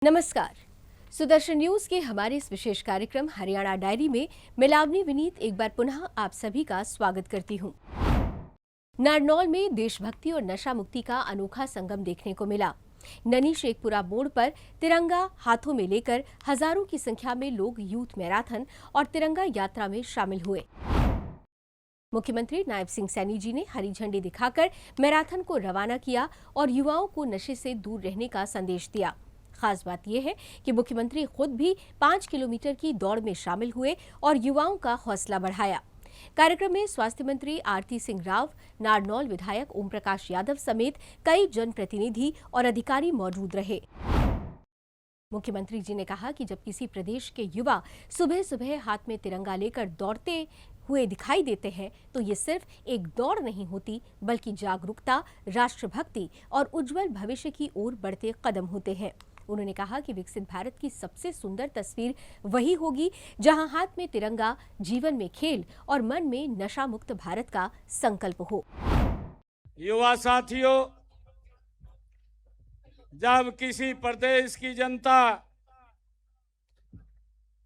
नमस्कार। सुदर्शन न्यूज के हमारे इस विशेष कार्यक्रम हरियाणा डायरी में मैं लावनी विनीत एक बार पुनः आप सभी का स्वागत करती हूं। नारनौल में देशभक्ति और नशा मुक्ति का अनोखा संगम देखने को मिला। ननी शेखपुरा मोड़ पर तिरंगा हाथों में लेकर हजारों की संख्या में लोग यूथ मैराथन और तिरंगा यात्रा में शामिल हुए। मुख्यमंत्री नायब सिंह सैनी जी ने हरी झंडी दिखाकर मैराथन को रवाना किया और युवाओं को नशे से दूर रहने का संदेश दिया। खास बात यह है कि मुख्यमंत्री खुद भी 5 किलोमीटर की दौड़ में शामिल हुए और युवाओं का हौसला बढ़ाया। कार्यक्रम में स्वास्थ्य मंत्री आरती सिंह राव, नारनौल विधायक ओम प्रकाश यादव समेत कई जनप्रतिनिधि और अधिकारी मौजूद रहे। मुख्यमंत्री जी ने कहा कि जब किसी प्रदेश के युवा सुबह सुबह हाथ में तिरंगा लेकर दौड़ते हुए दिखाई देते हैं तो ये सिर्फ एक दौड़ नहीं होती बल्कि जागरूकता, राष्ट्रभक्ति और उज्जवल भविष्य की ओर बढ़ते कदम होते हैं। उन्होंने कहा कि विकसित भारत की सबसे सुंदर तस्वीर वही होगी जहां हाथ में तिरंगा, जीवन में खेल और मन में नशा मुक्त भारत का संकल्प हो। युवा साथियों, जब किसी प्रदेश की जनता,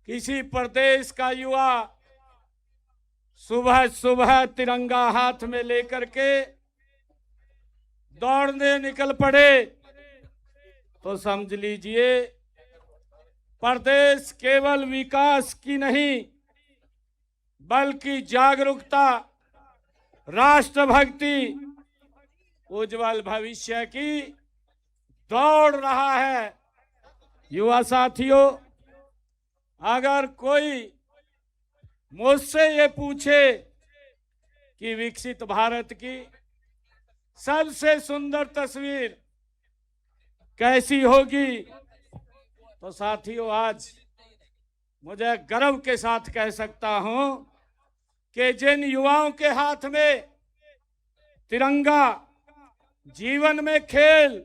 किसी प्रदेश का युवा सुबह सुबह तिरंगा हाथ में लेकर के दौड़ने निकल पड़े तो समझ लीजिए प्रदेश केवल विकास की नहीं बल्कि जागरूकता, राष्ट्रभक्ति, उज्जवल भविष्य की दौड़ रहा है। युवा साथियों, अगर कोई मुझसे ये पूछे कि विकसित भारत की सबसे सुंदर तस्वीर कैसी होगी तो साथियों आज मुझे गर्व के साथ कह सकता हूं कि जिन युवाओं के हाथ में तिरंगा, जीवन में खेल,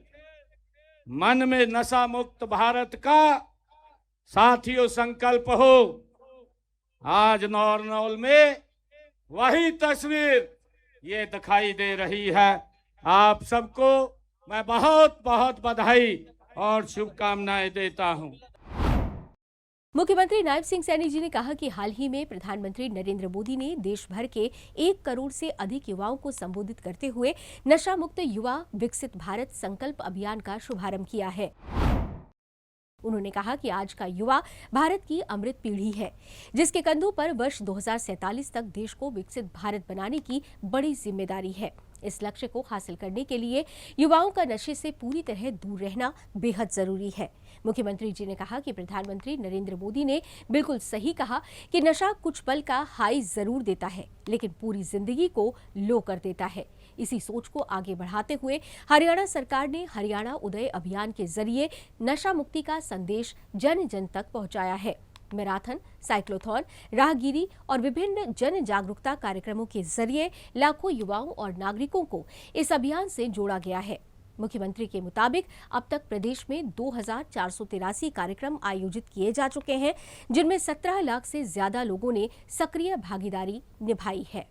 मन में नशा मुक्त भारत का साथियों संकल्प हो, आज नारनौल में वही तस्वीर ये दिखाई दे रही है। आप सबको मैं बहुत बहुत बधाई और शुभकामनाएं देता हूं। मुख्यमंत्री नायब सिंह सैनी जी ने कहा कि हाल ही में प्रधानमंत्री नरेंद्र मोदी ने देश भर के 1 करोड़ से अधिक युवाओं को संबोधित करते हुए नशा मुक्त युवा विकसित भारत संकल्प अभियान का शुभारंभ किया है। उन्होंने कहा कि आज का युवा भारत की अमृत पीढ़ी है जिसके कंधों पर वर्ष 2047 तक देश को विकसित भारत बनाने की बड़ी जिम्मेदारी है। इस लक्ष्य को हासिल करने के लिए युवाओं का नशे से पूरी तरह दूर रहना बेहद जरूरी है। मुख्यमंत्री जी ने कहा कि प्रधानमंत्री नरेंद्र मोदी ने बिल्कुल सही कहा कि नशा कुछ पल का हाई जरूर देता है लेकिन पूरी जिंदगी को लो कर देता है। इसी सोच को आगे बढ़ाते हुए हरियाणा सरकार ने हरियाणा उदय अभियान के जरिए नशा मुक्ति का संदेश जन जन तक पहुंचाया है। मैराथन, साइक्लोथॉन, राहगीरी और विभिन्न जन जागरूकता कार्यक्रमों के जरिए लाखों युवाओं और नागरिकों को इस अभियान से जोड़ा गया है। मुख्यमंत्री के मुताबिक अब तक प्रदेश में 2483 कार्यक्रम आयोजित किए जा चुके हैं जिनमें 17 लाख से ज्यादा लोगों ने सक्रिय भागीदारी निभाई है।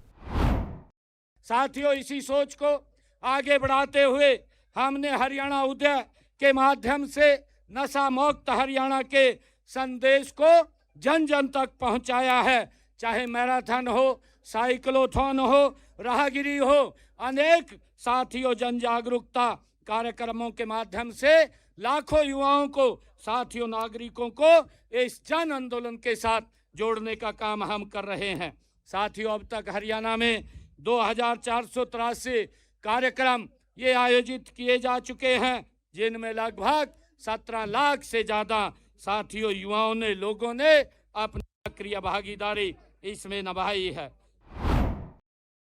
साथियों, इसी सोच को आगे बढ़ाते हुए हमने हरियाणा उदय के माध्यम से नशा मुक्त हरियाणा के संदेश को जन जन तक पहुंचाया है। चाहे मैराथन हो, साइक्लोथॉन हो, राहगिरी हो, अनेक साथियों जन जागरूकता कार्यक्रमों के माध्यम से लाखों युवाओं को, साथियों नागरिकों को इस जन आंदोलन के साथ जोड़ने का काम हम कर रहे हैं। साथियों, अब तक हरियाणा में 2483 कार्यक्रम ये आयोजित किए जा चुके हैं जिनमें लगभग 17 लाख से ज्यादा साथियों युवाओं ने, लोगों ने अपनी सक्रिय भागीदारी इसमें निभाई है।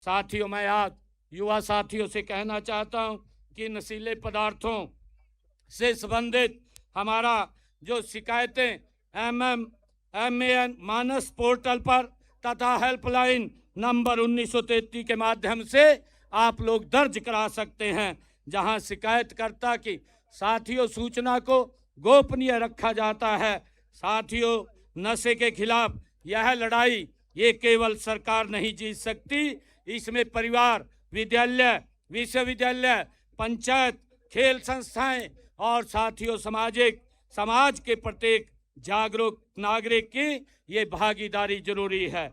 साथियों, मैं आज युवा साथियों से कहना चाहता हूं कि नशीले पदार्थों से संबंधित हमारा जो शिकायतें MAN मानस पोर्टल पर तथा हेल्पलाइन नंबर 1933 के माध्यम से आप लोग दर्ज करा सकते हैं, जहां शिकायतकर्ता की साथियों सूचना को गोपनीय रखा जाता है। साथियों, नशे के खिलाफ यह लड़ाई ये केवल सरकार नहीं जीत सकती, इसमें परिवार, विद्यालय, विश्वविद्यालय, पंचायत, खेल संस्थाएं और साथियों सामाजिक समाज के प्रत्येक जागरूक नागरिक की ये भागीदारी जरूरी है।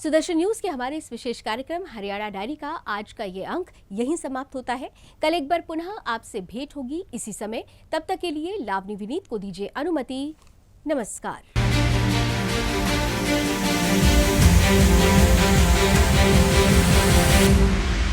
सुदर्शन न्यूज के हमारे इस विशेष कार्यक्रम हरियाणा डायरी का आज का ये अंक यहीं समाप्त होता है। कल एक बार पुनः आपसे भेंट होगी इसी समय। तब तक के लिए लावनी विनीत को दीजिए अनुमति। नमस्कार।